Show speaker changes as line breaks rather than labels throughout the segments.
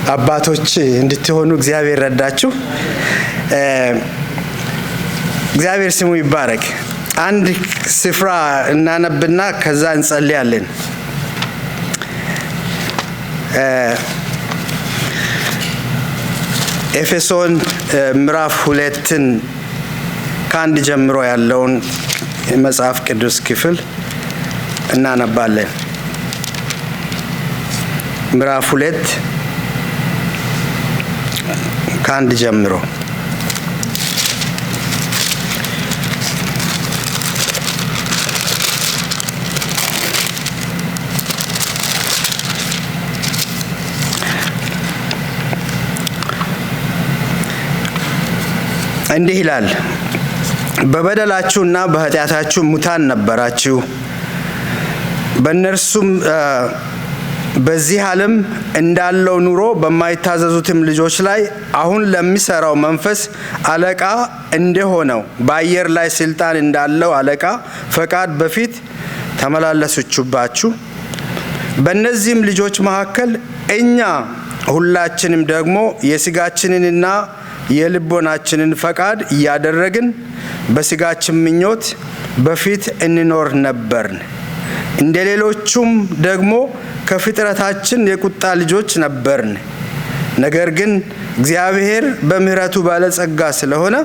አባቶች እንድትሆኑ እግዚአብሔር ረዳችሁ። እግዚአብሔር ስሙ ይባረክ። አንድ ስፍራ እናነብና ከዛ እንጸልያለን። ኤፌሶን ምዕራፍ 2ን ከአንድ ጀምሮ ያለውን የመጽሐፍ ቅዱስ ክፍል እናነባለን። ምዕራፍ 2 ከአንድ ጀምሮ እንዲህ ይላል። በበደላችሁና በኃጢአታችሁ ሙታን ነበራችሁ፣ በእነርሱም በዚህ ዓለም እንዳለው ኑሮ በማይታዘዙትም ልጆች ላይ አሁን ለሚሰራው መንፈስ አለቃ እንደሆነው በአየር ላይ ስልጣን እንዳለው አለቃ ፈቃድ በፊት ተመላለሰችባችሁ። በእነዚህም ልጆች መካከል እኛ ሁላችንም ደግሞ የሥጋችንንና የልቦናችንን ፈቃድ እያደረግን በሥጋችን ምኞት በፊት እንኖር ነበርን። እንደ ሌሎቹም ደግሞ ከፍጥረታችን የቁጣ ልጆች ነበርን። ነገር ግን እግዚአብሔር በምሕረቱ ባለጸጋ ስለሆነ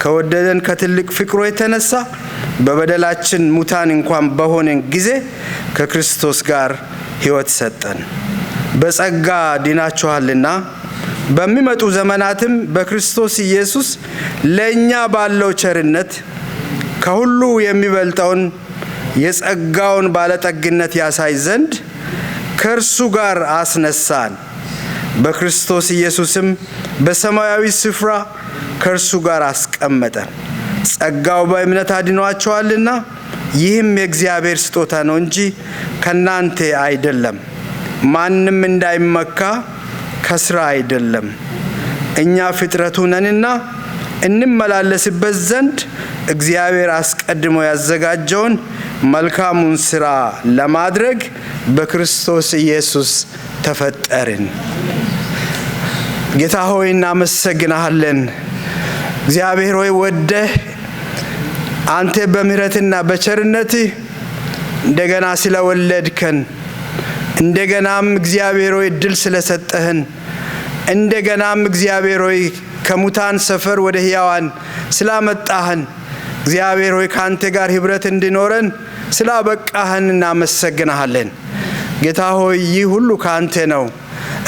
ከወደደን ከትልቅ ፍቅሩ የተነሳ በበደላችን ሙታን እንኳን በሆነን ጊዜ ከክርስቶስ ጋር ሕይወት ሰጠን። በጸጋ ድናችኋልና በሚመጡ ዘመናትም በክርስቶስ ኢየሱስ ለእኛ ባለው ቸርነት ከሁሉ የሚበልጠውን የጸጋውን ባለጠግነት ያሳይ ዘንድ ከእርሱ ጋር አስነሳን። በክርስቶስ ኢየሱስም በሰማያዊ ስፍራ ከእርሱ ጋር አስቀመጠን። ጸጋው በእምነት አድኗቸዋልና ይህም የእግዚአብሔር ስጦታ ነው እንጂ ከእናንተ አይደለም፣ ማንም እንዳይመካ ከስራ አይደለም። እኛ ፍጥረቱ ነንና እንመላለስበት ዘንድ እግዚአብሔር አስቀድሞ ያዘጋጀውን መልካሙን ስራ ለማድረግ በክርስቶስ ኢየሱስ ተፈጠርን። ጌታ ሆይ እናመሰግናለን። እግዚአብሔር ሆይ ወደህ አንተ በምህረትና በቸርነትህ እንደገና ስለወለድከን፣ እንደገናም እግዚአብሔር ሆይ እድል ስለሰጠህን፣ እንደገናም እግዚአብሔር ሆይ ከሙታን ሰፈር ወደ ሕያዋን ስላመጣህን፣ እግዚአብሔር ሆይ ካንተ ጋር ህብረት እንዲኖረን ስላበቃህን እናመሰግናለን። ጌታ ሆይ ይህ ሁሉ ካንተ ነው፣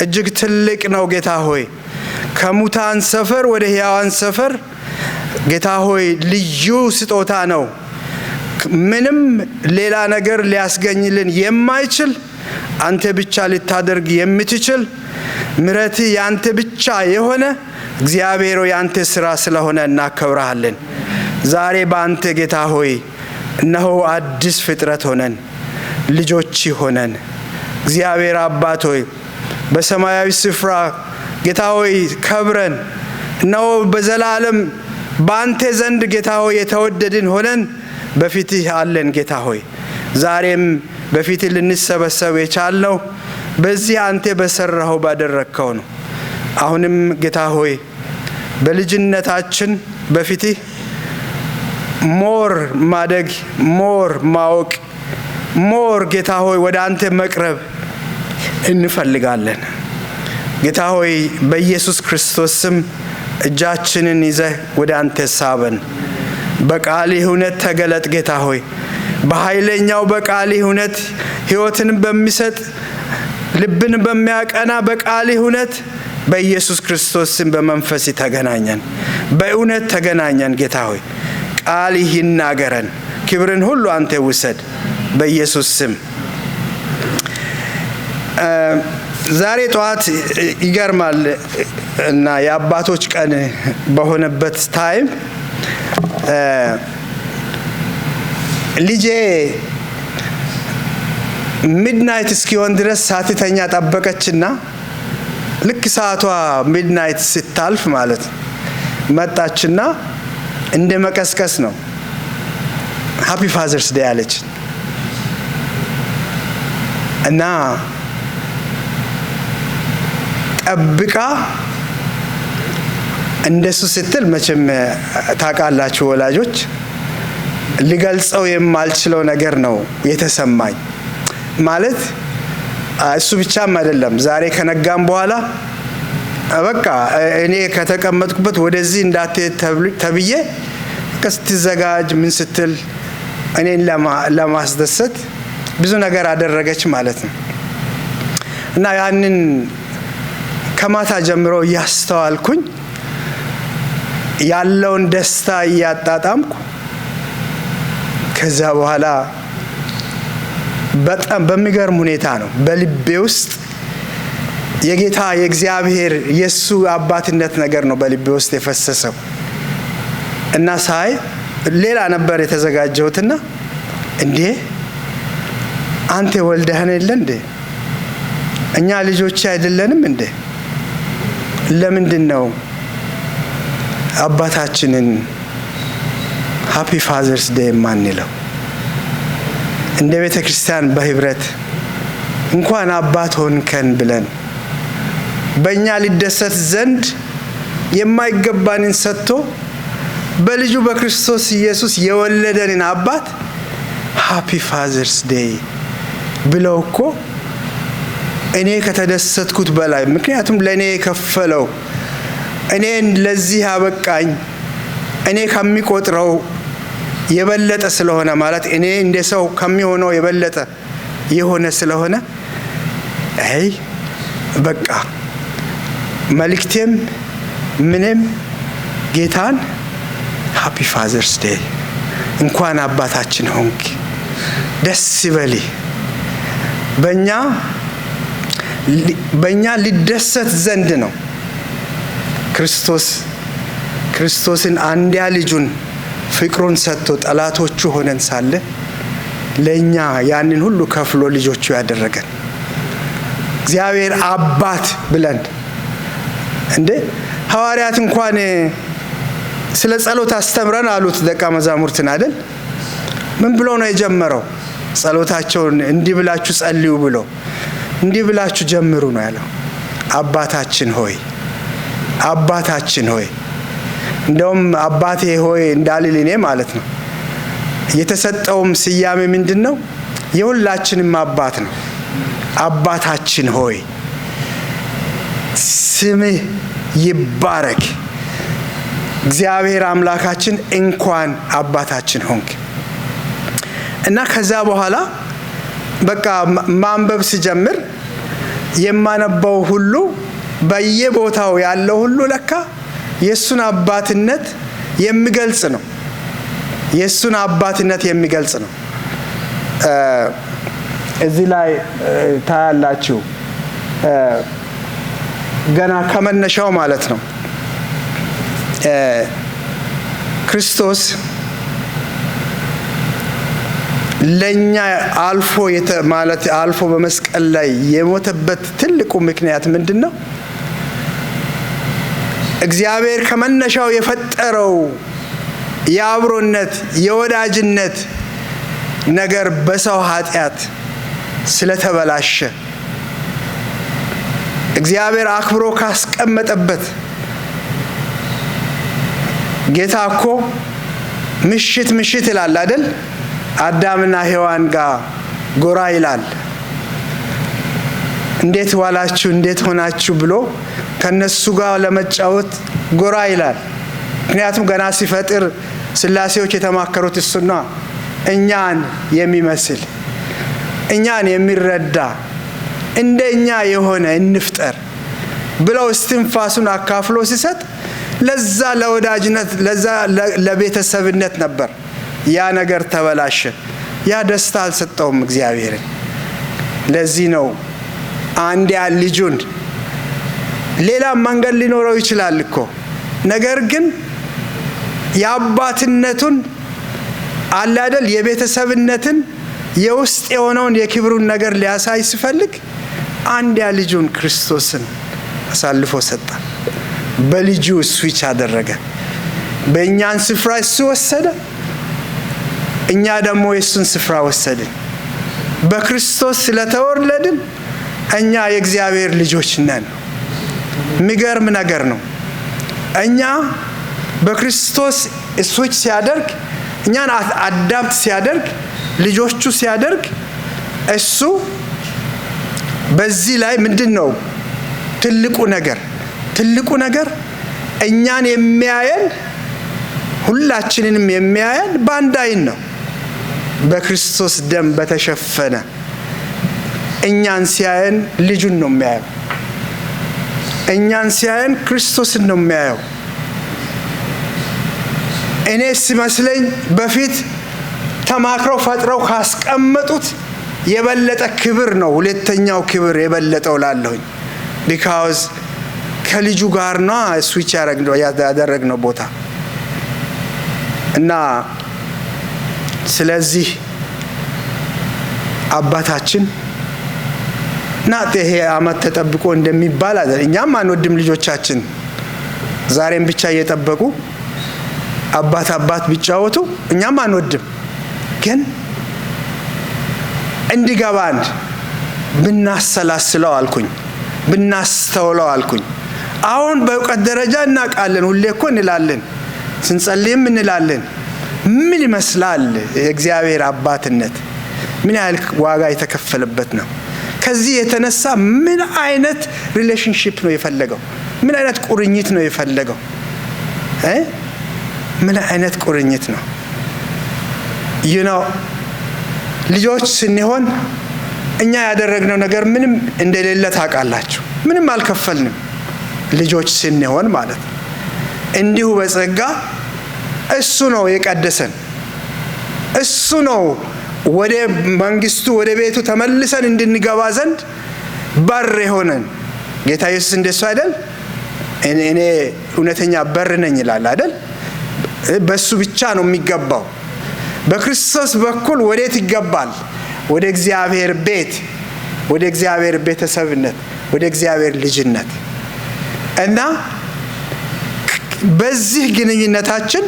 እጅግ ትልቅ ነው። ጌታ ሆይ ከሙታን ሰፈር ወደ ሕያዋን ሰፈር ጌታ ሆይ ልዩ ስጦታ ነው። ምንም ሌላ ነገር ሊያስገኝልን የማይችል አንተ ብቻ ልታደርግ የምትችል ምሕረት ያንተ ብቻ የሆነ እግዚአብሔር ሆይ ያንተ ስራ ስለሆነ እናከብራለን። ዛሬ በአንተ ጌታ ሆይ እነሆ አዲስ ፍጥረት ሆነን ልጆች ሆነን እግዚአብሔር አባት ሆይ በሰማያዊ ስፍራ ጌታ ሆይ ከብረን እነሆ በዘላለም በአንተ ዘንድ ጌታ ሆይ የተወደድን ሆነን በፊትህ አለን። ጌታ ሆይ ዛሬም በፊትህ ልንሰበሰብ የቻልነው በዚህ አንተ በሰራኸው ባደረግከው ነው። አሁንም ጌታ ሆይ በልጅነታችን በፊትህ ሞር ማደግ፣ ሞር ማወቅ፣ ሞር ጌታ ሆይ ወደ አንተ መቅረብ እንፈልጋለን። ጌታ ሆይ በኢየሱስ ክርስቶስ ስም እጃችንን ይዘህ ወደ አንተ ሳበን። በቃልህ እውነት ተገለጥ ጌታ ሆይ በኃይለኛው በቃልህ እውነት ሕይወትን በሚሰጥ ልብን በሚያቀና በቃልህ እውነት በኢየሱስ ክርስቶስ ስም በመንፈስ ተገናኘን፣ በእውነት ተገናኘን። ጌታ ሆይ ቃልህ ይናገረን፣ ክብርን ሁሉ አንተ ውሰድ በኢየሱስ ስም። ዛሬ ጠዋት ይገርማል እና የአባቶች ቀን በሆነበት ታይም ልጄ ሚድናይት እስኪሆን ድረስ ሳትተኛ ጠበቀችና ልክ ሰዓቷ ሚድናይት ስታልፍ ማለት መጣችና እንደ መቀስቀስ ነው ሃፒ ፋዘርስ ዴይ አለች እና ጠብቃ እንደሱ ስትል መቼም ታውቃላችሁ ወላጆች ሊገልጸው የማልችለው ነገር ነው የተሰማኝ። ማለት እሱ ብቻም አይደለም። ዛሬ ከነጋም በኋላ በቃ እኔ ከተቀመጥኩበት ወደዚህ እንዳትሄድ ተብዬ ስትዘጋጅ ምን ስትል እኔን ለማስደሰት ብዙ ነገር አደረገች ማለት ነው። እና ያንን ከማታ ጀምሮ እያስተዋልኩኝ ያለውን ደስታ እያጣጣምኩ ከዛ በኋላ በጣም በሚገርም ሁኔታ ነው በልቤ ውስጥ የጌታ የእግዚአብሔር የሱ አባትነት ነገር ነው በልቤ ውስጥ የፈሰሰው። እና ሳይ ሌላ ነበር የተዘጋጀሁትና እንዴ አንተ ወልደህን የለ እንዴ? እኛ ልጆች አይደለንም እንዴ? ለምንድነው አባታችንን ሃፒ ፋዘርስ ዴይ ማንለው? እንደ ቤተ ክርስቲያን በህብረት እንኳን አባት ሆንከን ብለን በእኛ ሊደሰት ዘንድ የማይገባንን ሰጥቶ በልጁ በክርስቶስ ኢየሱስ የወለደንን አባት ሃፒ ፋዘርስ ዴይ ብለው እኮ እኔ ከተደሰትኩት በላይ ምክንያቱም ለኔ የከፈለው እኔን ለዚህ አበቃኝ እኔ ከሚቆጥረው የበለጠ ስለሆነ ማለት እኔ እንደ ሰው ከሚሆነው የበለጠ የሆነ ስለሆነ አይ በቃ መልክቴም ምንም ጌታን ሃፒ ፋዘርስ ዴይ እንኳን አባታችን ሆንክ ደስ ይበል በእኛ ሊደሰት ዘንድ ነው ክርስቶስን አንድያ ልጁን ፍቅሩን ሰጥቶ ጠላቶቹ ሆነን ሳለ ለኛ ያንን ሁሉ ከፍሎ ልጆቹ ያደረገን እግዚአብሔር አባት ብለን እንደ ሐዋርያት እንኳን ስለ ጸሎት አስተምረን አሉት ደቀ መዛሙርትን አይደል? ምን ብሎ ነው የጀመረው? ጸሎታቸውን እንዲህ ብላችሁ ጸልዩ ብሎ እንዲህ ብላችሁ ጀምሩ ነው ያለው። አባታችን ሆይ እንደውም አባቴ ሆይ እንዳልል እኔ ማለት ነው የተሰጠውም ስያሜ ምንድነው? የሁላችንም አባት ነው። አባታችን ሆይ ስምህ ይባረክ። እግዚአብሔር አምላካችን እንኳን አባታችን ሆንክ። እና ከዛ በኋላ በቃ ማንበብ ሲጀምር የማነበው ሁሉ በየቦታው ያለው ሁሉ ለካ የሱን አባትነት የሚገልጽ ነው። የሱን አባትነት የሚገልጽ ነው። እዚህ ላይ ታያላችሁ ገና ከመነሻው ማለት ነው ክርስቶስ ለኛ አልፎ በመስቀል ላይ የሞተበት ትልቁ ምክንያት ምንድነው? እግዚአብሔር ከመነሻው የፈጠረው የአብሮነት የወዳጅነት ነገር በሰው ኃጢአት ስለተበላሸ እግዚአብሔር አክብሮ ካስቀመጠበት ጌታ እኮ ምሽት ይላል አይደል? አዳምና ሔዋን ጋር ጎራ ይላል። እንዴት ዋላችሁ እንዴት ሆናችሁ ብሎ ከነሱ ጋር ለመጫወት ጎራ ይላል። ምክንያቱም ገና ሲፈጥር ስላሴዎች የተማከሩት እሱና እኛን የሚመስል እኛን የሚረዳ እንደኛ የሆነ እንፍጠር ብለው እስትንፋሱን አካፍሎ ሲሰጥ ለዛ ለወዳጅነት ለዛ ለቤተሰብነት ነበር። ያ ነገር ተበላሸ። ያ ደስታ አልሰጠውም እግዚአብሔርን። ለዚህ ነው አንድያ ልጁን ሌላ መንገድ ሊኖረው ይችላል እኮ ነገር ግን የአባትነቱን አለ አይደል የቤተሰብነትን የውስጥ የሆነውን የክብሩን ነገር ሊያሳይ ሲፈልግ አንድያ ልጁን ክርስቶስን አሳልፎ ሰጠ። በልጁ ስዊች አደረገ። በእኛን ስፍራ እሱ ወሰደ፣ እኛ ደግሞ የሱን ስፍራ ወሰድን። በክርስቶስ ስለተወለድን እኛ የእግዚአብሔር ልጆች ነን። የሚገርም ነገር ነው። እኛ በክርስቶስ ስዊች ሲያደርግ እኛን አዳፕት ሲያደርግ ልጆቹ ሲያደርግ እሱ በዚህ ላይ ምንድነው ትልቁ ነገር እኛን የሚያየን ሁላችንንም የሚያየን በአንድ አይን ነው። በክርስቶስ ደም በተሸፈነ እኛን ሲያየን ልጁን ነው የሚያየው። እኛን ሲያየን ክርስቶስን ነው የሚያየው። እኔ ሲመስለኝ በፊት ተማክረው ፈጥረው ካስቀመጡት የበለጠ ክብር ነው ሁለተኛው ክብር የበለጠው ላለሁኝ because ከልጁ ጋር ነው ስዊች ያደረግነው ቦታ እና ስለዚህ አባታችን ናት ይሄ አመት ተጠብቆ እንደሚባል አይደል። እኛም አንወድም ልጆቻችን ዛሬም ብቻ እየጠበቁ አባት ቢጫወቱ እኛም አንወድም። ግን እንዲገባን ብናሰላስለው አልኩኝ፣ ብናስተውለው አልኩኝ። አሁን በእውቀት ደረጃ እናውቃለን፣ ሁሌ እኮ እንላለን፣ ስንጸልይም እንላለን። ምን ይመስላል የእግዚአብሔር አባትነት? ምን ያህል ዋጋ የተከፈለበት ነው። ከዚህ የተነሳ ምን አይነት ሪሌሽንሺፕ ነው የፈለገው? ምን አይነት ቁርኝት ነው የፈለገው? ምን አይነት ቁርኝት ነው? ልጆች ስንሆን እኛ ያደረግነው ነገር ምንም እንደሌለ ታውቃላችሁ። ምንም አልከፈልንም ልጆች ስንሆን ማለት ነው። እንዲሁ በጸጋ እሱ ነው የቀደሰን። እሱ ነው ወደ መንግስቱ ወደ ቤቱ ተመልሰን እንድንገባ ዘንድ በር የሆነን። ጌታ ኢየሱስ እንደሱ አይደል? እኔ እውነተኛ በር ነኝ ይላል አይደል? በሱ ብቻ ነው የሚገባው። በክርስቶስ በኩል ወዴት ይገባል? ወደ እግዚአብሔር ቤት፣ ወደ እግዚአብሔር ቤተሰብነት፣ ወደ እግዚአብሔር ልጅነት እና በዚህ ግንኙነታችን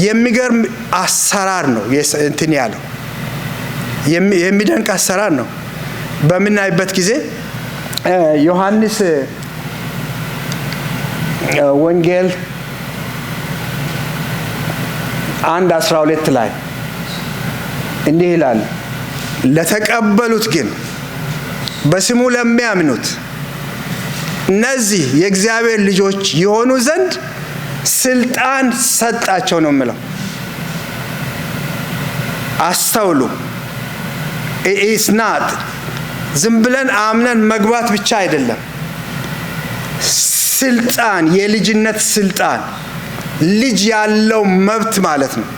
የሚገርም አሰራር ነው እንትን ያለው የሚደንቅ አሰራር ነው። በምናይበት ጊዜ ዮሐንስ ወንጌል 1:12 ላይ እንዲህ ይላል፣ ለተቀበሉት ግን በስሙ ለሚያምኑት እነዚህ የእግዚአብሔር ልጆች የሆኑ ዘንድ ስልጣን ሰጣቸው ነው የሚለው። አስተውሉ። ኢትስ ናት ዝም ብለን አምነን መግባት ብቻ አይደለም። ስልጣን፣ የልጅነት ስልጣን፣ ልጅ ያለው መብት ማለት ነው።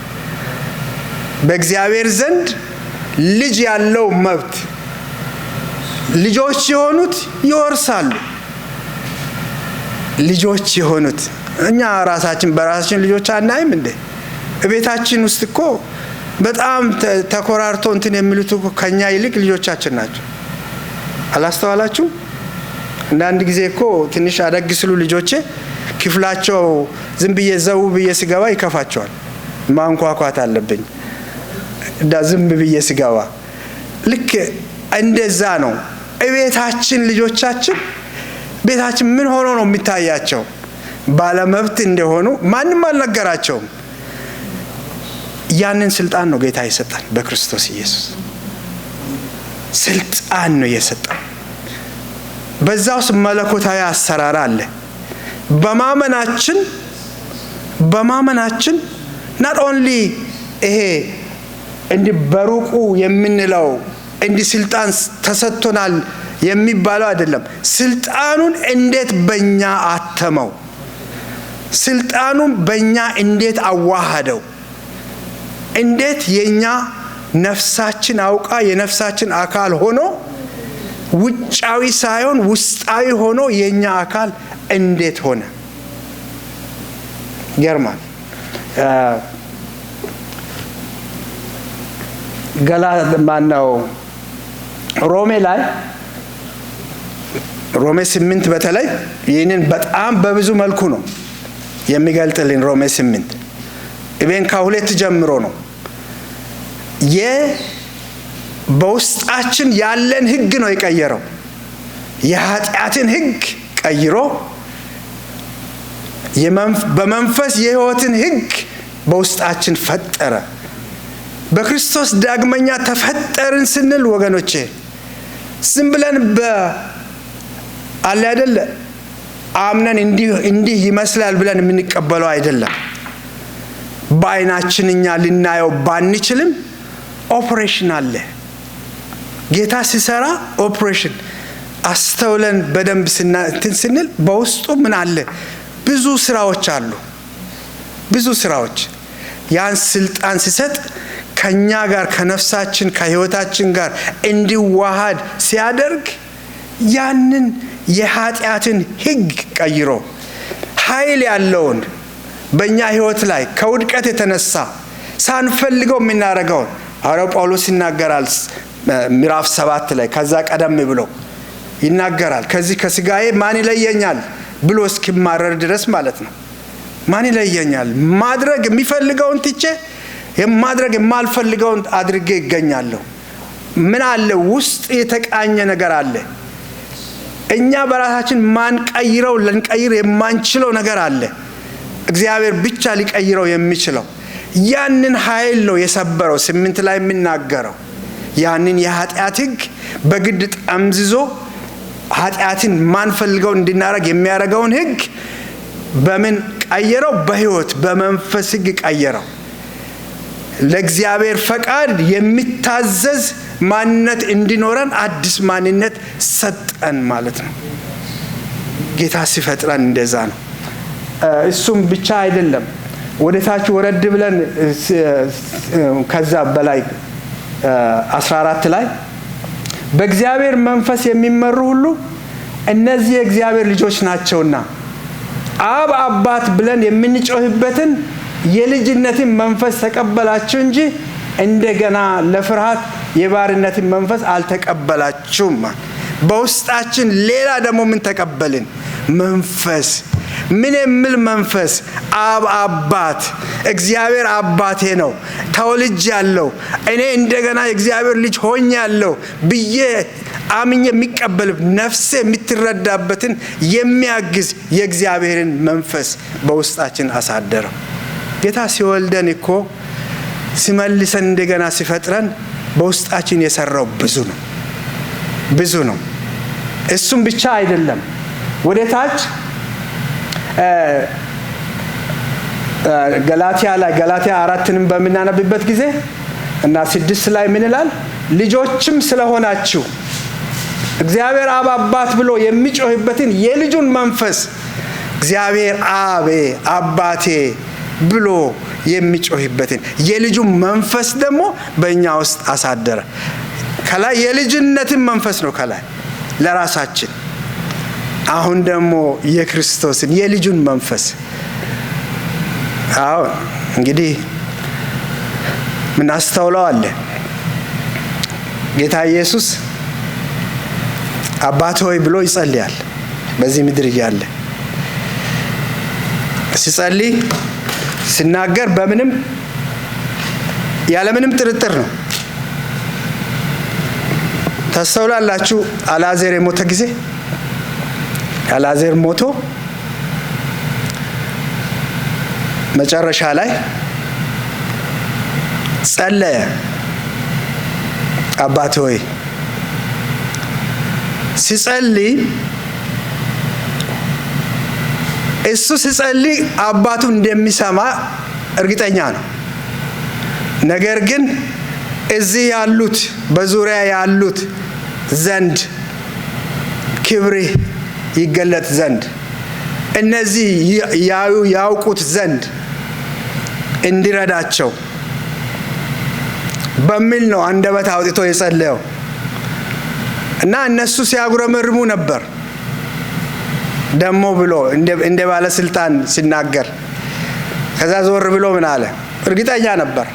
በእግዚአብሔር ዘንድ ልጅ ያለው መብት። ልጆች የሆኑት ይወርሳሉ። ልጆች የሆኑት እኛ በራሳችን ልጆች አናይም እንዴ? ቤታችን ውስጥ እኮ በጣም ተኮራርቶ እንትን የሚሉት እኮ ከኛ ይልቅ ልጆቻችን ናቸው። አላስተዋላችሁ? አንዳንድ ጊዜ እኮ ትንሽ አደግ ስሉ ልጆቼ ክፍላቸው ዝም ብዬ ዘው ብዬ ስገባ ይከፋቸዋል። ማንኳኳት አለብኝ ዝም ብዬ ስገባ። ልክ እንደዛ ነው ቤታችን። ልጆቻችን ቤታችን ምን ሆኖ ነው የሚታያቸው? ባለመብት እንደሆኑ ማንም አልነገራቸውም። ያንን ስልጣን ነው ጌታ የሰጠን በክርስቶስ ኢየሱስ። ስልጣን ነው የሰጠን። በዛው መለኮታዊ አሰራር አለ። በማመናችን not only ይሄ እንዲህ በሩቁ የምንለው እንዲህ ስልጣን ተሰጥቶናል የሚባለው አይደለም። ስልጣኑን እንዴት በእኛ አተመው? ስልጣኑን በእኛ እንዴት አዋሃደው? እንዴት የኛ ነፍሳችን አውቃ የነፍሳችን አካል ሆኖ ውጫዊ ሳይሆን ውስጣዊ ሆኖ የኛ አካል እንዴት ሆነ? ይገርማል። ሮሜ 8 በተለይ ይህንን በጣም በብዙ መልኩ ነው የሚገልጥልን። ሮሜ 8 ኢቨን ከ2 ጀምሮ ነው በውስጣችን ያለን ህግ ነው የቀየረው። የኃጢአትን ህግ ቀይሮ በመንፈስ የሕይወትን ሕግ በውስጣችን ፈጠረ። በክርስቶስ ዳግመኛ ተፈጠርን ስንል ወገኖቼ ዝም ብለን አለ አይደለ አምነን እንዲህ ይመስላል ብለን የምንቀበለው አይደለም። በአይናችን እኛ ልናየው ባንችልም ኦፕሬሽን አለ። ጌታ ሲሰራ ኦፕሬሽን አስተውለን በደንብ ስንል በውስጡ ምን አለ? ብዙ ስራዎች አሉ። ብዙ ስራዎች ያን ስልጣን ሲሰጥ ከኛ ጋር ከነፍሳችን ከሕይወታችን ጋር እንዲዋሃድ ሲያደርግ ያንን የኃጢአትን ሕግ ቀይሮ ኃይል ያለውን በእኛ ሕይወት ላይ ከውድቀት የተነሳ ሳንፈልገው የምናደርገውን ሐዋርያው ጳውሎስ ይናገራል። ምዕራፍ 7 ላይ ከዛ ቀደም ብሎ ይናገራል። ከዚህ ከሥጋዬ ማን ይለየኛል ብሎ እስኪማረር ድረስ ማለት ነው። ማን ይለየኛል? ማድረግ የሚፈልገውን ትቼ የማድረግ የማልፈልገውን አድርጌ ይገኛለሁ። ምን አለ? ውስጥ የተቃኘ ነገር አለ። እኛ በራሳችን ማንቀይረው ልንቀይር የማንችለው ነገር አለ። እግዚአብሔር ብቻ ሊቀይረው የሚችለው ያንን ኃይል ነው የሰበረው። 8 ላይ የሚናገረው ያንን የኃጢአት ሕግ በግድ ጠምዝዞ ኃጢአትን ማንፈልገው እንድናረግ የሚያደርገውን ሕግ በምን ቀየረው? በሕይወት በመንፈስ ሕግ ቀየረው። ለእግዚአብሔር ፈቃድ የሚታዘዝ ማንነት እንዲኖረን አዲስ ማንነት ሰጠን ማለት ነው። ጌታ ሲፈጥረን እንደዛ ነው። እሱም ብቻ አይደለም። ወደ ታች ወረድ ብለን ከዛ በላይ 14 ላይ በእግዚአብሔር መንፈስ የሚመሩ ሁሉ እነዚህ የእግዚአብሔር ልጆች ናቸውና አብ አባት ብለን የምንጮህበትን የልጅነትን መንፈስ ተቀበላችሁ እንጂ እንደገና ለፍርሃት የባርነትን መንፈስ አልተቀበላችሁም። በውስጣችን ሌላ ደግሞ ምን ተቀበልን? መንፈስ። ምን የሚል መንፈስ? አብ አባት፣ እግዚአብሔር አባቴ ነው፣ ተወልጃለሁ፣ እኔ እንደገና የእግዚአብሔር ልጅ ሆኛለሁ ብዬ አምኜ የሚቀበል ነፍሴ የምትረዳበትን የሚያግዝ የእግዚአብሔርን መንፈስ በውስጣችን አሳደረው። ጌታ ሲወልደን እኮ ሲመልሰን እንደገና ሲፈጥረን በውስጣችን የሰራው ብዙ ነው። እሱም ብቻ አይደለም። ወደ ታች ገላትያ 4ንም በምናነብበት ጊዜ እና 6 ላይ ምን ይላል? ልጆችም ስለሆናችሁ እግዚአብሔር አብ አባት ብሎ የሚጮህበትን የልጁን መንፈስ እግዚአብሔር አቤ አባቴ ብሎ የሚጮህበትን የልጁን መንፈስ ደግሞ በእኛ ውስጥ አሳደረ። ከላይ የልጅነትን መንፈስ ነው ከላይ ለራሳችን። አሁን ደግሞ የክርስቶስን የልጁን መንፈስ። አዎ እንግዲህ ምን አስተውለው አለ ጌታ ኢየሱስ አባት ሆይ ብሎ ይጸልያል። በዚህ ምድር እያለ ሲጸልይ ሲናገር ያለምንም ጥርጥር ነው። ታስተውላላችሁ። አልዓዛር የሞተ ጊዜ አልዓዛር ሞቶ መጨረሻ ላይ ጸለየ። አባት ሆይ ሲጸልይ እሱ ሲጸልይ አባቱ እንደሚሰማ እርግጠኛ ነው። ነገር ግን እዚህ ያሉት በዙሪያ ያሉት ዘንድ ክብርህ ይገለጥ ዘንድ እነዚህ ያውቁት ዘንድ እንዲረዳቸው በሚል ነው አንደበት አውጥቶ የጸለየው። እና እነሱ ሲያጉረመርሙ ነበር። ደሞ ብሎ እንደ ባለስልጣን ሲናገር ከዛ ዞር ብሎ ምን አለ? እርግጠኛ ነበር።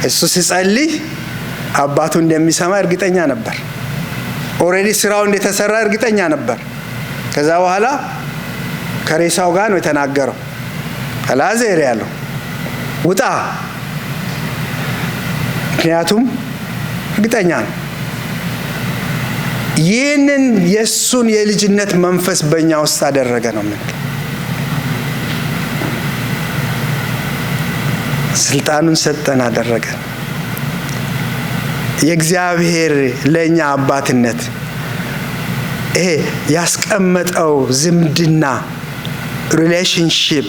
እሱ ሲጸልይ አባቱ እንደሚሰማ እርግጠኛ ነበር። ኦሬዲ ስራው እንደተሰራ እርግጠኛ ነበር። ከዛ በኋላ ከሬሳው ጋር ነው የተናገረው። አልዓዛር ያለው ውጣ፣ ምክንያቱም እርግጠኛ ነው። ይህንን የሱን የልጅነት መንፈስ በእኛ ውስጥ አደረገ ነው ምን ስልጣኑን ሰጠን አደረገ የእግዚአብሔር ለኛ አባትነት ይሄ ያስቀመጠው ዝምድና ሪሌሽንሺፕ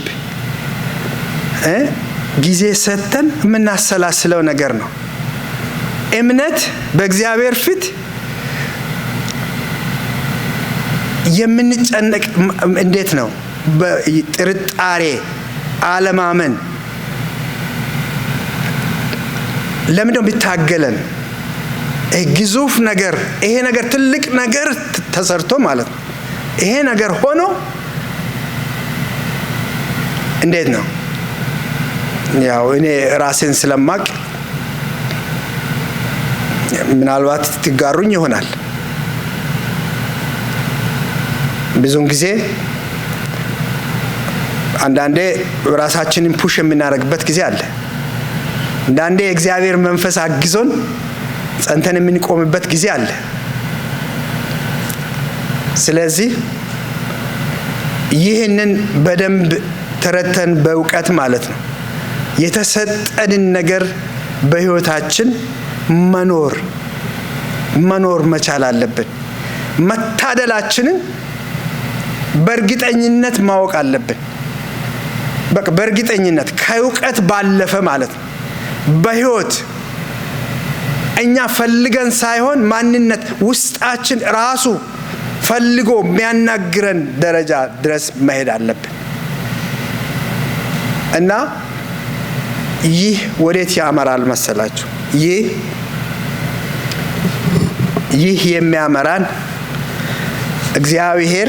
ጊዜ ሰጠን የምናሰላስለው ነገር ነው እምነት በእግዚአብሔር ፊት የምንጨነቅ እንዴት ነው በጥርጣሬ አለማመን ለምን ነው ቢታገለን ግዙፍ ነገር ይሄ ነገር ትልቅ ነገር ተሰርቶ ማለት ነው ይሄ ነገር ሆኖ እንዴት ነው ያው እኔ ራሴን ስለማቅ ምናልባት ትጋሩኝ ይሆናል ብዙውን ጊዜ አንዳንዴ ራሳችንን ፑሽ የምናደርግበት ጊዜ አለ አንዳንዴ እግዚአብሔር መንፈስ አግዞን ጸንተን የምንቆምበት ጊዜ አለ ስለዚህ ይህንን በደንብ ተረተን በእውቀት ማለት ነው የተሰጠንን ነገር በህይወታችን መኖር መቻል አለብን መታደላችንን በእርግጠኝነት ማወቅ አለብን በቃ በእርግጠኝነት ከእውቀት ባለፈ ማለት ነው በህይወት እኛ ፈልገን ሳይሆን ማንነት ውስጣችን ራሱ ፈልጎ የሚያናግረን ደረጃ ድረስ መሄድ አለብን እና ይህ ወዴት ያመራል መሰላችሁ ይህ የሚያመራን እግዚአብሔር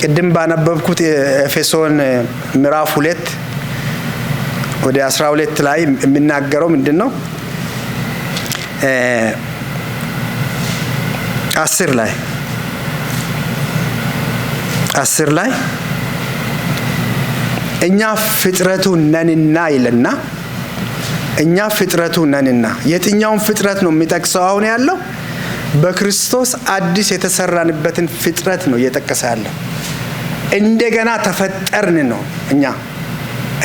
ቅድም ባነበብኩት ኤፌሶን ምዕራፍ 2 ወደ 12 ላይ የሚናገረው ምንድነው 10 ላይ እኛ ፍጥረቱ ነንና ይለና እኛ ፍጥረቱ ነንና የትኛውን ፍጥረት ነው የሚጠቅሰው አሁን ያለው በክርስቶስ አዲስ የተሰራንበትን ፍጥረት ነው እየጠቀሰ ያለው እንደገና ተፈጠርን ነው እኛ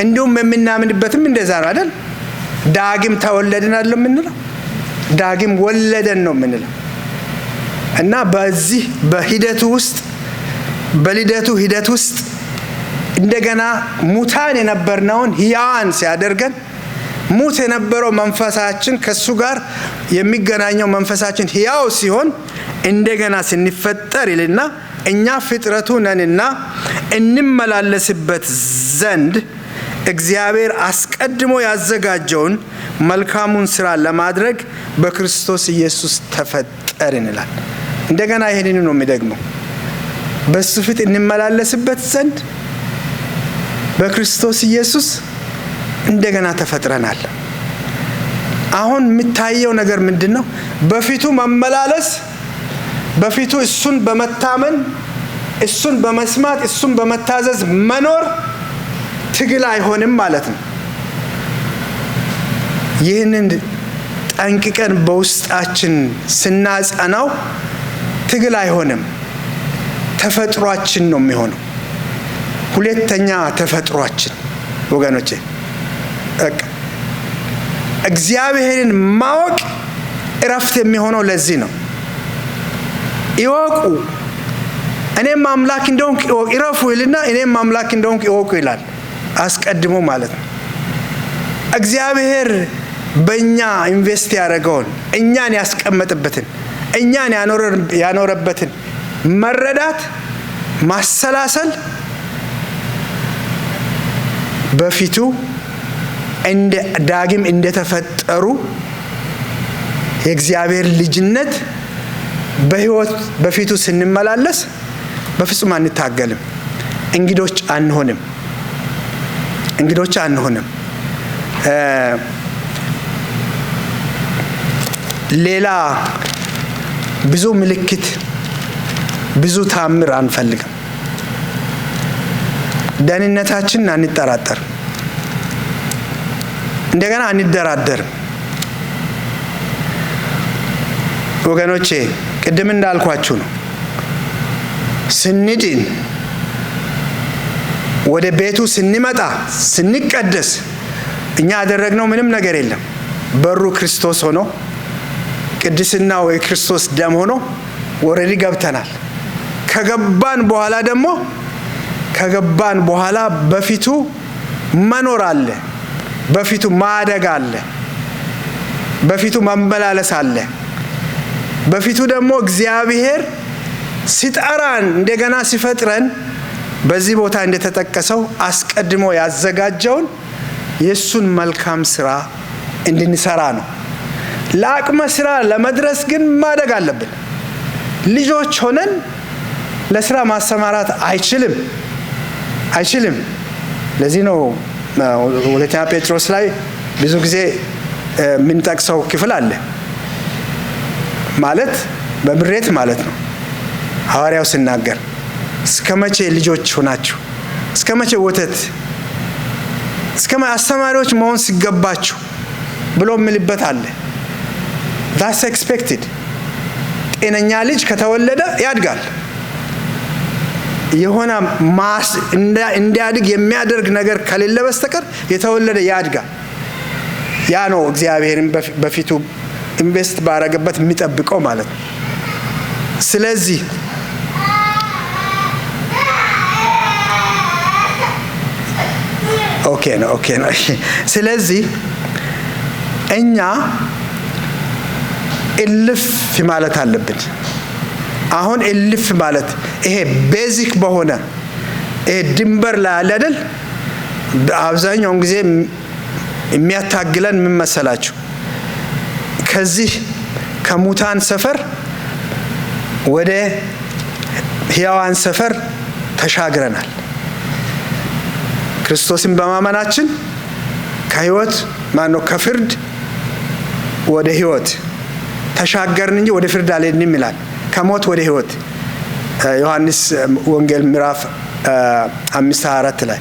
እንዲሁም የምናምንበትም እንደዛ ነው አይደል ዳግም ተወለድን አይደል የምንለው ዳግም ወለደን ነው የምንለው እና በዚህ በሂደቱ ውስጥ በልደቱ ሂደት ውስጥ እንደገና ሙታን የነበርነውን ሕያዋን ሲያደርገን ሙት የነበረው መንፈሳችን ከሱ ጋር የሚገናኘው መንፈሳችን ሕያው ሲሆን እንደገና ስንፈጠር ይልና እኛ ፍጥረቱ ነንና እንመላለስበት ዘንድ እግዚአብሔር አስቀድሞ ያዘጋጀውን መልካሙን ሥራ ለማድረግ በክርስቶስ ኢየሱስ ተፈጠርን ይላል እንደገና ይሄንን ነው የሚደግመው በሱ ፊት እንመላለስበት ዘንድ በክርስቶስ ኢየሱስ እንደገና ተፈጥረናል አሁን የምታየው ነገር ምንድነው በፊቱ መመላለስ በፊቱ እሱን በመታመን እሱን በመስማት እሱን በመታዘዝ መኖር ትግል አይሆንም ማለት ነው ይህንን ጠንቅቀን በውስጣችን ስናጸናው ትግል አይሆንም ተፈጥሯችን ነው የሚሆነው ሁለተኛ ተፈጥሯችን ወገኖቼ እግዚአብሔርን ማወቅ እረፍት የሚሆነው ለዚህ ነው ይወቁ እኔም አምላክ እንደሆንኩ ይረፉ ይልና እኔም አምላክ እንደሆንኩ ይወቁ ይላል አስቀድሞ ማለት ነው እግዚአብሔር በእኛ ኢንቨስት ያደረገውን እኛን ያስቀመጥበትን እኛን ያኖረበትን መረዳት ማሰላሰል በፊቱ እንደ ዳግም እንደተፈጠሩ የእግዚአብሔር ልጅነት በህይወት በፊቱ ስንመላለስ በፍጹም አንታገልም እንግዶች አንሆንም ሌላ ብዙ ምልክት ብዙ ታምር አንፈልግም ደህንነታችንን አንጠራጠር እንደገና አንደራደር ወገኖቼ ቅድም እንዳልኳችሁ ነው። ስንድን ወደ ቤቱ ስንመጣ ስንቀደስ እኛ ያደረግነው ምንም ነገር የለም። በሩ ክርስቶስ ሆኖ ቅድስናው የክርስቶስ ደም ሆኖ ወረዲ ገብተናል። ከገባን በኋላ በፊቱ መኖር አለ፣ በፊቱ ማደግ አለ፣ በፊቱ መመላለስ አለ። በፊቱ ደግሞ እግዚአብሔር ሲጠራን እንደገና ሲፈጥረን በዚህ ቦታ እንደተጠቀሰው አስቀድሞ ያዘጋጀውን የሱን መልካም ስራ እንድንሰራ ነው። ለአቅመ ስራ ለመድረስ ግን ማደግ አለብን። ልጆች ሆነን ለስራ ማሰማራት አይችልም። ለዚህ ነው ሁለተኛ ጴጥሮስ ላይ ብዙ ጊዜ የምንጠቅሰው ክፍል አለ። ማለት በምሬት ማለት ነው። ሐዋርያው ሲናገር እስከመቼ ልጆች ሆናችሁ፣ እስከመቼ ወተት፣ እስከመቼ አስተማሪዎች መሆን ሲገባችሁ ብሎ ምልበት አለ። that's expected። ጤነኛ ልጅ ከተወለደ ያድጋል። የሆነ እንዲያድግ የሚያደርግ ነገር ከሌለ በስተቀር የተወለደ ያድጋል። ያ ነው እግዚአብሔርን በፊቱ ኢንቨስት ባረገበት የሚጠብቀው ማለት ነው። ስለዚህ ኦኬ ነው። ስለዚህ እኛ እልፍ ማለት አለብን። አሁን እልፍ ማለት ይሄ ቤዚክ በሆነ ይሄ ድንበር ላይ አለ አይደል? አብዛኛውን ጊዜ የሚያታግለን ምን መሰላችሁ? ከዚህ ከሙታን ሰፈር ወደ ሕያዋን ሰፈር ተሻግረናል። ክርስቶስን በማመናችን ከፍርድ ወደ ሕይወት ተሻገርን እንጂ ወደ ፍርድ አልሄድንም ይላል። ከሞት ወደ ሕይወት ዮሐንስ ወንጌል ምዕራፍ 5:24 ላይ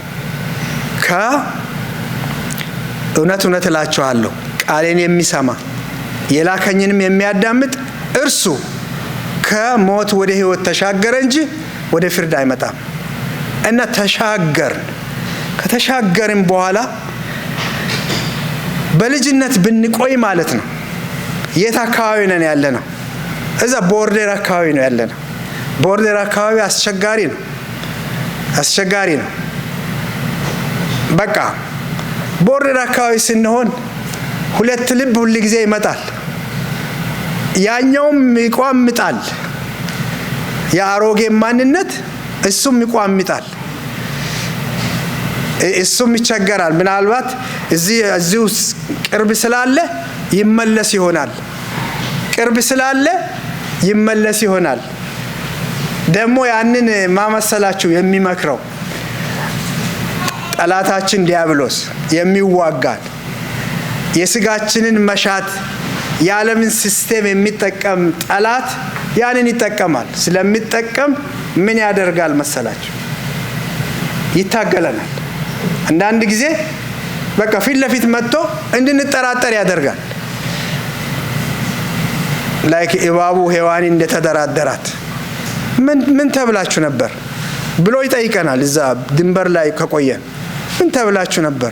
እውነት እላችኋለሁ ቃሌን የሚሰማ የላከኝንም የሚያዳምጥ እርሱ ከሞት ወደ ሕይወት ተሻገረ እንጂ ወደ ፍርድ አይመጣም። እና ከተሻገርን በኋላ በልጅነት ብንቆይ ማለት ነው። የት አካባቢ ነን ያለነው? እዛ ቦርደር አካባቢ ነው ያለነው። ቦርደር አካባቢ አስቸጋሪ ነው። በቃ ቦርደር አካባቢ ስንሆን ሁለት ልብ ሁሉ ጊዜ ይመጣል። ያኛውም ይቋምጣል፣ የአሮጌ ማንነት እሱም ይቋምጣል፣ እሱም ይቸገራል። ምናልባት እዚሁ ቅርብ ስላለ ይመለስ ይሆናል። ደግሞ ያንን ማመሰላችሁ የሚመክረው ጠላታችን ዲያብሎስ የሚዋጋን የስጋችንን መሻት የዓለምን ሲስቴም የሚጠቀም ጠላት ያንን ይጠቀማል። ስለሚጠቀም ምን ያደርጋል መሰላችሁ? ይታገለናል። አንዳንድ ጊዜ በቃ ፊት ለፊት መጥቶ እንድንጠራጠር ያደርጋል። ላይክ እባቡ ሔዋንን እንደተደራደራት ምን ተብላችሁ ነበር ብሎ ይጠይቀናል። እዛ ድንበር ላይ ከቆየን ምን ተብላችሁ ነበር?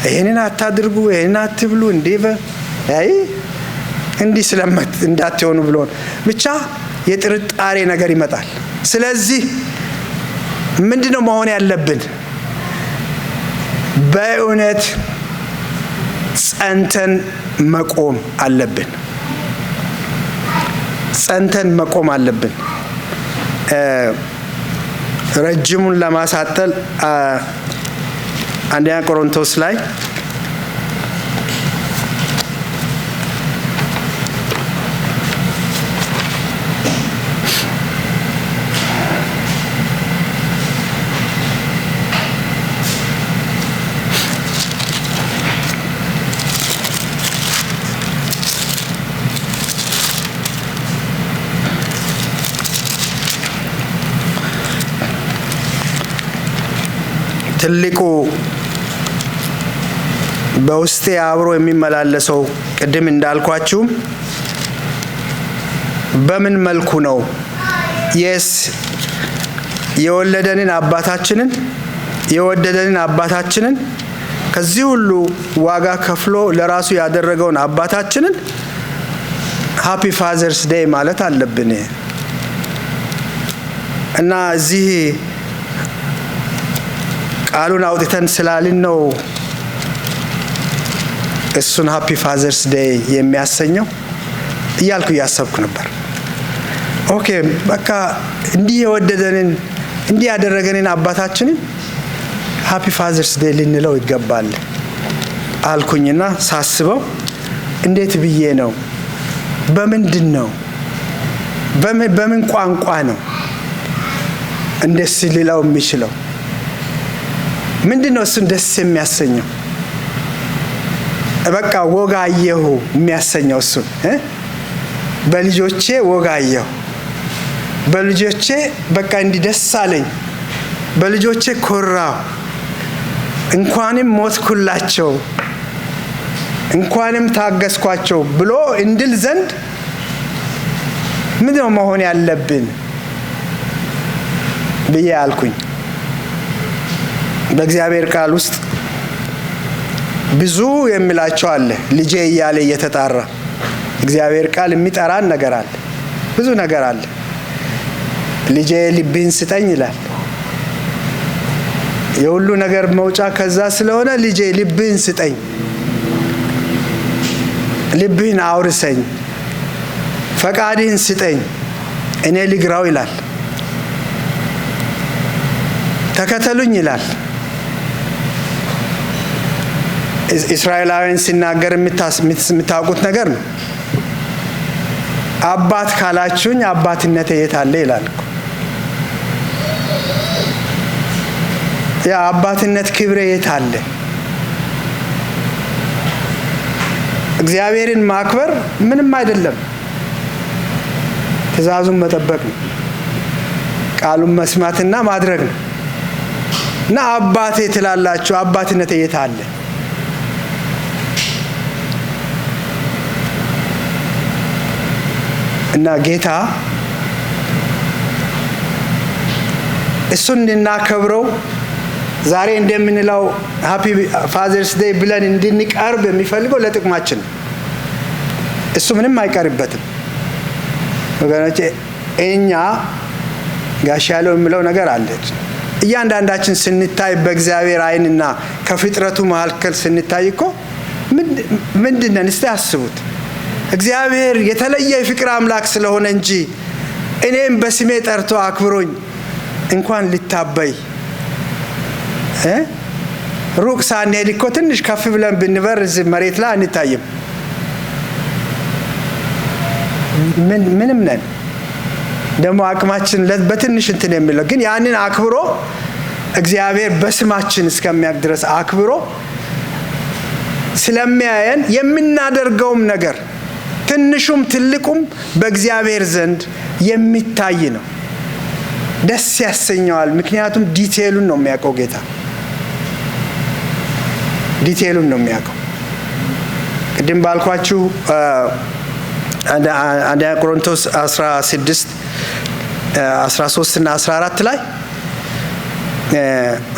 ይሄንን አታድርጉ፣ ይሄንን አትብሉ፣ እንዲህ እንዳትሆኑ ብሎ ብቻ የጥርጣሬ ነገር ይመጣል። ስለዚህ ምንድነው መሆን ያለብን? በእውነት ጸንተን መቆም አለብን። ረጅሙን ለማሳጠል አንደኛ ቆሮንቶስ ላይ ትልቁ በውስጤ አብሮ የሚመላለሰው ቅድም እንዳልኳችሁ በምን መልኩ ነው የወለደንን አባታችንን የወደደንን አባታችንን ከዚህ ሁሉ ዋጋ ከፍሎ ለራሱ ያደረገውን አባታችንን ሃፒ ፋዘርስ ዴይ ማለት አለብን። እና እዚህ ቃሉን አውጥተን ስላልን ነው እሱን ሃፒ ፋዘርስ ዴይ የሚያሰኘው እያልኩ እያሰብኩ ነበር። ኦኬ በቃ እንዲህ የወደደንን እንዲህ ያደረገንን አባታችንን ሃፒ ፋዘርስ ዴይ ልንለው ይገባል አልኩኝና ሳስበው እንዴት ብዬ ነው? በምንድን ነው? በምን ቋንቋ ነው እንደዚህ ሊለው የሚችለው? ምንድነው እሱን ደስ የሚያሰኘው? በቃ ወጋየሁ የሚያሰኘው እሱን በልጆቼ ወጋየሁ፣ በልጆቼ በቃ እንዲህ ደስ አለኝ፣ በልጆቼ ኮራው፣ እንኳንም ሞትኩላቸው፣ እንኳንም ታገስኳቸው ብሎ እንድል ዘንድ ምንድነው መሆን ያለብን ብዬ አልኩኝ። በእግዚአብሔር ቃል ውስጥ ብዙ የሚላቸው አለ። ልጄ እያለ እየተጣራ እግዚአብሔር ቃል የሚጠራን ነገር አለ፣ ብዙ ነገር አለ። ልጄ ልብህን ስጠኝ ይላል። የሁሉ ነገር መውጫ ከዛ ስለሆነ ልጄ ልብህን ስጠኝ፣ ልብህን አውርሰኝ፣ ፈቃድህን ስጠኝ፣ እኔ ልግራው ይላል። ተከተሉኝ ይላል። እስራኤላውያን ሲናገር የምታውቁት ነገር ነው። አባት ካላችሁኝ አባትነቴ የት አለ ይላል። ያ አባትነት ክብሬ የት አለ? እግዚአብሔርን ማክበር ምንም አይደለም፣ ትእዛዙን መጠበቅ ነው፣ ቃሉን መስማትና ማድረግ ነው። እና አባቴ ትላላችሁ፣ አባትነቴ የት አለ? እና ጌታ እሱን እንድናከብረው ዛሬ እንደምንለው ሃፒ ፋዘርስ ዴይ ብለን እንድንቀርብ የሚፈልገው ለጥቅማችን ነው። እሱ ምንም አይቀርበትም ወገኖቼ። እኛ ጋሽ ያለው የሚለው ነገር አለ። እያንዳንዳችን ስንታይ በእግዚአብሔር ዓይንና ከፍጥረቱ መካከል ስንታይ እኮ ምንድነን? እስቲ አስቡት። እግዚአብሔር የተለየ የፍቅር አምላክ ስለሆነ እንጂ እኔም በስሜ ጠርቶ አክብሮኝ እንኳን ሊታበይ ሩቅ ሳንሄድ እኮ ትንሽ ከፍ ብለን ብንበር እዚህ መሬት ላይ አንታይም። ምንም ነን። ደግሞ አቅማችን በትንሽ እንትን የሚለው ግን ያንን አክብሮ እግዚአብሔር በስማችን እስከሚያውቅ ድረስ አክብሮ ስለሚያየን የምናደርገውም ነገር ትንሹም ትልቁም በእግዚአብሔር ዘንድ የሚታይ ነው። ደስ ያሰኘዋል። ምክንያቱም ዲቴሉን ነው የሚያውቀው ጌታ፣ ዲቴሉን ነው የሚያውቀው። ቅድም ባልኳችሁ አንደኛ ቆሮንቶስ 16 13 እና 14 ላይ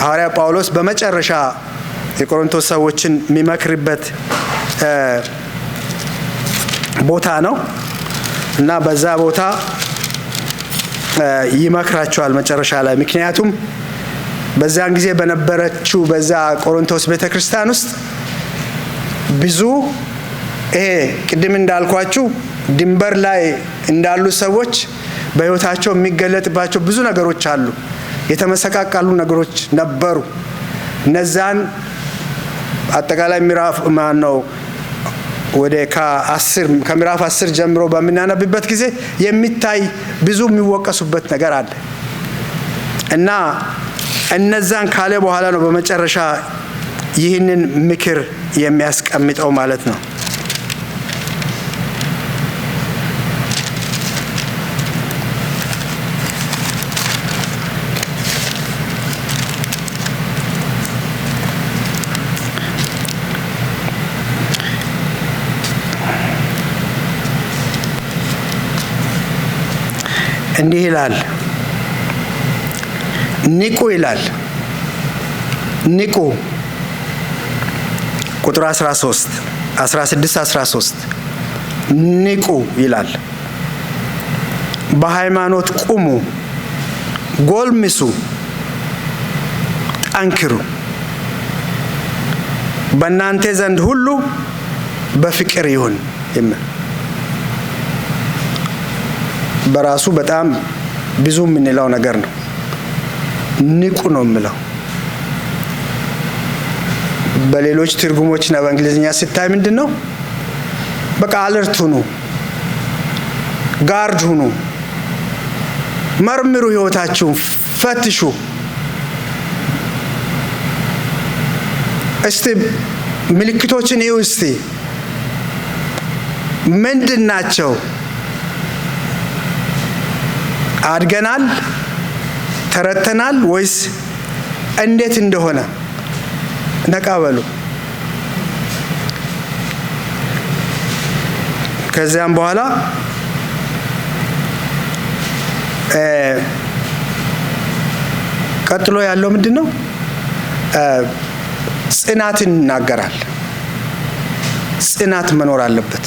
ሐዋርያ ጳውሎስ በመጨረሻ የቆሮንቶስ ሰዎችን የሚመክርበት ቦታ ነው እና በዛ ቦታ ይመክራቸዋል መጨረሻ ላይ። ምክንያቱም በዛን ጊዜ በነበረችው በዛ ቆሮንቶስ ቤተክርስቲያን ውስጥ ብዙ ቅድም እንዳልኳችሁ ድንበር ላይ እንዳሉ ሰዎች በህይወታቸው የሚገለጥባቸው ብዙ ነገሮች አሉ። የተመሰቃቀሉ ነገሮች ነበሩ። እነዛን አጠቃላይ ምዕራፍ ማነው ወደ ከምዕራፍ 10 ጀምሮ በምናነብበት ጊዜ የሚታይ ብዙ የሚወቀሱበት ነገር አለ እና እነዛን ካለ በኋላ ነው በመጨረሻ ይህንን ምክር የሚያስቀምጠው ማለት ነው። እንዲህ ይላል፣ ንቁ ይላል። ንቁ ቁጥር 16 ንቁ ይላል። በሃይማኖት ቁሙ፣ ጎልምሱ፣ ጠንክሩ፣ በእናንተ ዘንድ ሁሉ በፍቅር ይሁን የሚል በራሱ በጣም ብዙ የምንለው ነገር ነው። ንቁ ነው የሚለው። በሌሎች ትርጉሞችና በእንግሊዝኛ ሲታይ ምንድነው? በቃ አለርት ሁኑ፣ ጋርድ ሁኑ፣ መርምሩ፣ ህይወታችሁን ፈትሹ። እስቲ ምልክቶችን እዩ። እስቲ ምንድን ናቸው? አድገናል፣ ተረተናል ወይስ እንዴት እንደሆነ ነቃበሉ። ከዚያም በኋላ ቀጥሎ ያለው ምንድነው? ጽናትን ይናገራል። ጽናት መኖር አለበት።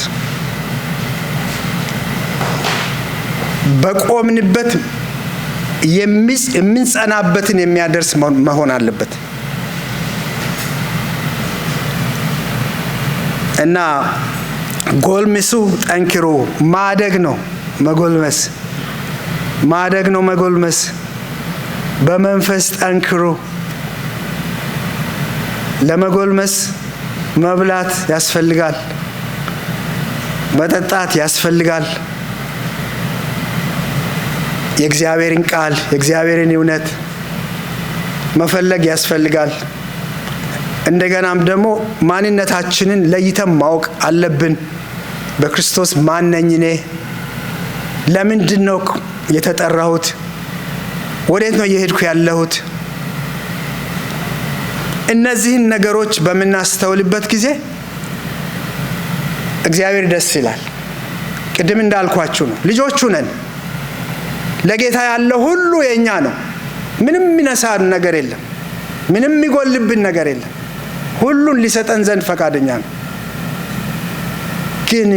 በቆምንበት የምንጸናበትን የሚያደርስ መሆን አለበት እና ጎልምሱ፣ ጠንክሩ። ማደግ ነው መጎልመስ፣ ማደግ ነው መጎልመስ። በመንፈስ ጠንክሩ። ለመጎልመስ መብላት ያስፈልጋል፣ መጠጣት ያስፈልጋል። የእግዚአብሔርን ቃል የእግዚአብሔርን እውነት መፈለግ ያስፈልጋል። እንደገናም ደግሞ ማንነታችንን ለይተን ማወቅ አለብን። በክርስቶስ ማን ነኝ እኔ? ለምንድን ነው የተጠራሁት? ወዴት ነው እየሄድኩ ያለሁት? እነዚህን ነገሮች በምናስተውልበት ጊዜ እግዚአብሔር ደስ ይላል። ቅድም እንዳልኳችሁ ነው፣ ልጆቹ ነን። ለጌታ ያለው ሁሉ የኛ ነው። ምንም የሚነሳን ነገር የለም፣ ምንም የሚጎልብን ነገር የለም። ሁሉን ሊሰጠን ዘንድ ፈቃደኛ ነው። ግን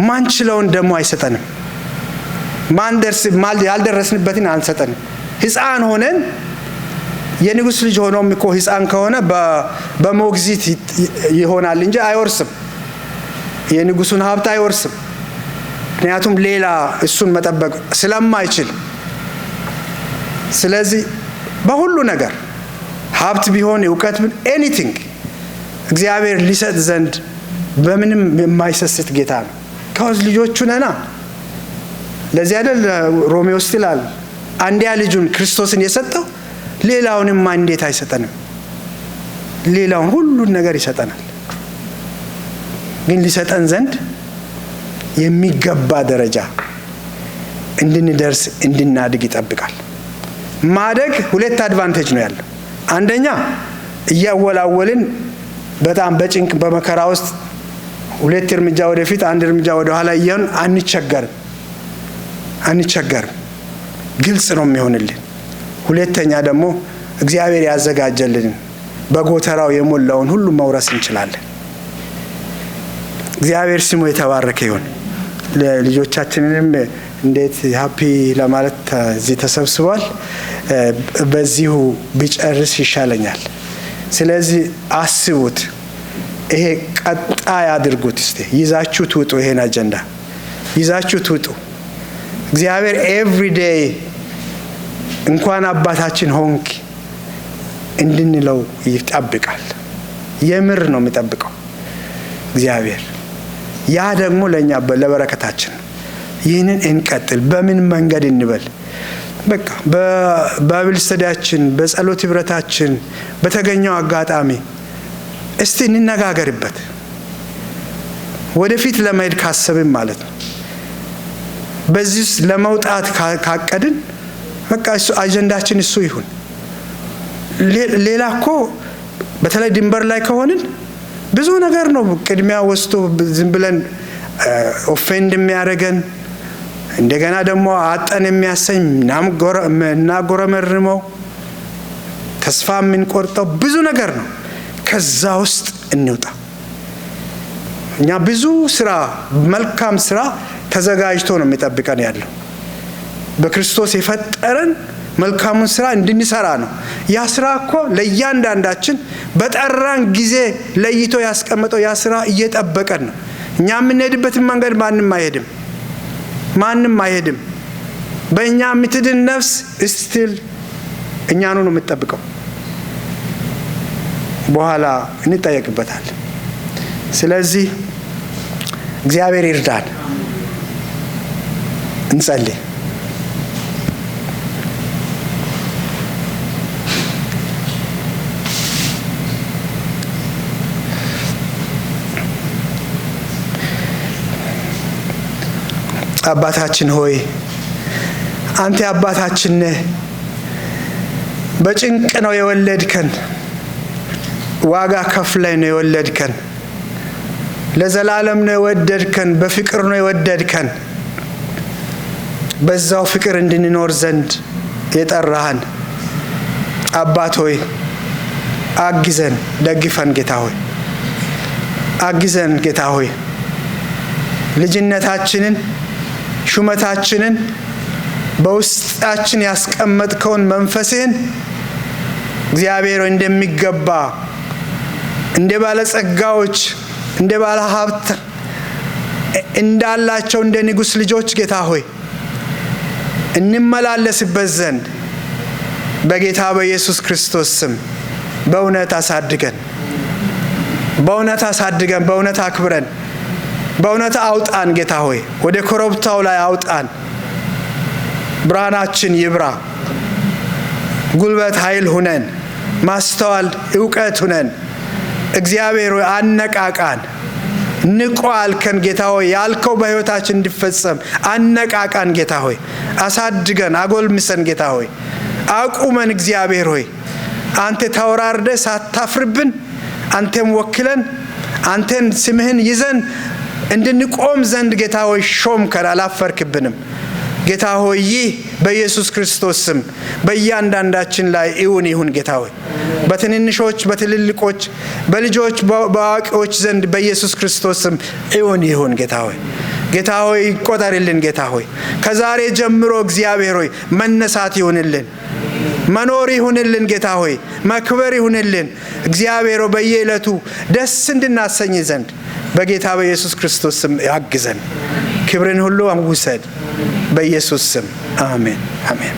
ማንችለውን ደግሞ አይሰጠንም። ያልደረስንበትን አንሰጠንም። ሕፃን ሆነን የንጉሥ ልጅ ሆኖም እኮ ሕፃን ከሆነ በሞግዚት ይሆናል እንጂ አይወርስም። የንጉሱን ሀብት አይወርስም። ምክንያቱም ሌላ እሱን መጠበቅ ስለማይችል። ስለዚህ በሁሉ ነገር ሀብት ቢሆን እውቀት ቢሆን ኤኒቲንግ እግዚአብሔር ሊሰጥ ዘንድ በምንም የማይሰስት ጌታ ነው። ከወዝ ልጆቹ ነና። ለዚህ አይደል ሮሜ ውስጥ ይላል አንድያ ልጁን ክርስቶስን የሰጠው ሌላውንማ እንዴት አይሰጠንም? ሌላውን ሁሉን ነገር ይሰጠናል። ግን ሊሰጠን ዘንድ የሚገባ ደረጃ እንድንደርስ እንድናድግ ይጠብቃል። ማደግ ሁለት አድቫንቴጅ ነው ያለው። አንደኛ እያወላወልን በጣም በጭንቅ በመከራ ውስጥ ሁለት እርምጃ ወደፊት አንድ እርምጃ ወደ ኋላ እያልን አንቸገርም። ግልጽ ነው የሚሆንልን። ሁለተኛ ደግሞ እግዚአብሔር ያዘጋጀልን በጎተራው የሞላውን ሁሉ መውረስ እንችላለን። እግዚአብሔር ስሙ የተባረከ ይሁን። ለልጆቻችንንም እንዴት ሃፒ ለማለት እዚህ ተሰብስቧል። በዚሁ ቢጨርስ ይሻለኛል። ስለዚህ አስቡት፣ ይሄ ቀጣይ አድርጉት። እስቲ ይዛችሁ ትውጡ። ይሄን አጀንዳ ይዛችሁ ትውጡ። እግዚአብሔር ኤቭሪ ዴይ እንኳን አባታችን ሆንክ እንድንለው ይጠብቃል። የምር ነው የሚጠብቀው እግዚአብሔር። ያ ደግሞ ለኛ ለበረከታችን። ይህንን እንቀጥል። በምን መንገድ እንበል? በቃ በባይብል ስተዲያችን፣ በጸሎት ህብረታችን፣ በተገኘው አጋጣሚ እስቲ እንነጋገርበት። ወደፊት ለመሄድ ካሰብን ማለት ነው። በዚህ ለመውጣት ካቀድን በቃ እሱ አጀንዳችን እሱ ይሁን። ሌላ እኮ በተለይ ድንበር ላይ ከሆንን ብዙ ነገር ነው ቅድሚያ ወስዶ ዝም ብለን ኦፌንድ የሚያደርገን እንደገና ደግሞ አጠን የሚያሰኝ እናጎረመርመው ተስፋ የምንቆርጠው ብዙ ነገር ነው። ከዛ ውስጥ እንውጣ። እኛ ብዙ ስራ መልካም ስራ ተዘጋጅቶ ነው የሚጠብቀን ያለው። በክርስቶስ የፈጠረን መልካሙን ስራ እንድንሰራ ነው። ያ ስራ እኮ ለእያንዳንዳችን በጠራን ጊዜ ለይቶ ያስቀመጠው ያ ስራ እየጠበቀን ነው። እኛ የምንሄድበትን መንገድ ማንም አይሄድም። በእኛ የምትድን ነፍስ እስቲል እኛኑ ነው የምትጠብቀው። በኋላ እንጠየቅበታለን። ስለዚህ እግዚአብሔር ይርዳን። እንጸልይ። አባታችን ሆይ አንተ አባታችን ነህ። በጭንቅ ነው የወለድከን። ዋጋ ከፍለህ ነው የወለድከን። ለዘላለም ነው የወደድከን። በፍቅር ነው የወደድከን። በዛው ፍቅር እንድንኖር ዘንድ የጠራህን አባት ሆይ አግዘን፣ ደግፈን። ጌታ ሆይ አግዘን። ጌታ ሆይ ልጅነታችንን ሹመታችንን በውስጣችን ያስቀመጥከውን መንፈስህን እግዚአብሔር እንደሚገባ እንደ ባለጸጋዎች እንደ ባለ ሀብት እንዳላቸው እንደ ንጉሥ ልጆች ጌታ ሆይ እንመላለስበት ዘንድ በጌታ በኢየሱስ ክርስቶስ ስም በእውነት አሳድገን፣ በእውነት አክብረን፣ በእውነት አውጣን። ጌታ ሆይ ወደ ኮረብታው ላይ አውጣን። ብርሃናችን ይብራ። ጉልበት ኃይል ሁነን፣ ማስተዋል ዕውቀት ሁነን። እግዚአብሔር ሆይ አነቃቃን። ንቁ አልከን ጌታ ሆይ ያልከው በሕይወታችን እንዲፈጸም አነቃቃን። ጌታ ሆይ አሳድገን፣ አጎልምሰን። ጌታ ሆይ አቁመን። እግዚአብሔር ሆይ አንተ ተወራርደ ሳታፍርብን አንተም ወክለን አንተን ስምህን ይዘን እንድንቆም ዘንድ ጌታ ሆይ ሾምከን፣ አላፈርክብንም። ጌታ ሆይ ይህ በኢየሱስ ክርስቶስ ስም በእያንዳንዳችን ላይ እውን ይሁን። ጌታ ሆይ በትንንሾች በትልልቆች በልጆች በአዋቂዎች ዘንድ በኢየሱስ ክርስቶስ ስም እውን ይሁን። ጌታ ሆይ ይቆጠርልን። ጌታ ሆይ ከዛሬ ጀምሮ እግዚአብሔር ሆይ መነሳት ይሁንልን፣ መኖር ይሁንልን። ጌታ ሆይ መክበር ይሁንልን። እግዚአብሔር ሆይ በየዕለቱ ደስ እንድናሰኝ ዘንድ በጌታ በኢየሱስ ክርስቶስ ስም ያግዘን። ክብርን ሁሉ ውሰድ በኢየሱስ ስም አሜን፣ አሜን።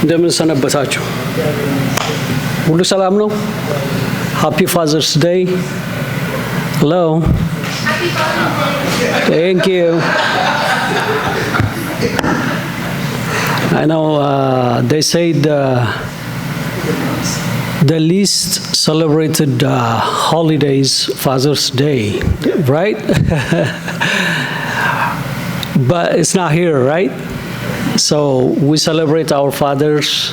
እንደምን ሰነበታችሁ? ሁሉ ሰላም ነው? ሃፒ ፋዘርስ ዴይ። ሄሎ። Thank you. I know they say the least celebrated holiday is Father's Day, right? But it's not here, right? So we celebrate our fathers.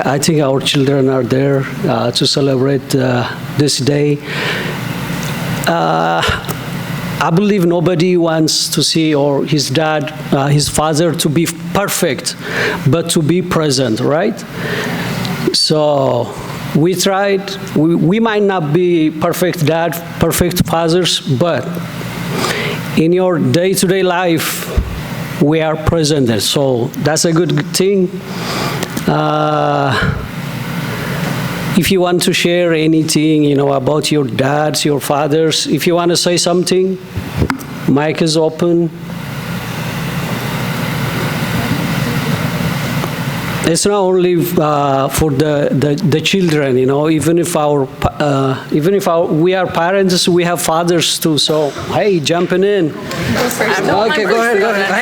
I think our children are there to celebrate this day. I believe nobody wants to see or his dad, his father to be perfect, but to be present, right? So we tried. We might not be perfect dad, perfect fathers, but in your day-to-day life, we are present there. So that's a good thing. If you want to share anything, about your dads, your fathers, if you want to say something, mic is open. It's not only for the children, even if we are parents, we have fathers too. So hey, jumping in.
Okay, go ahead.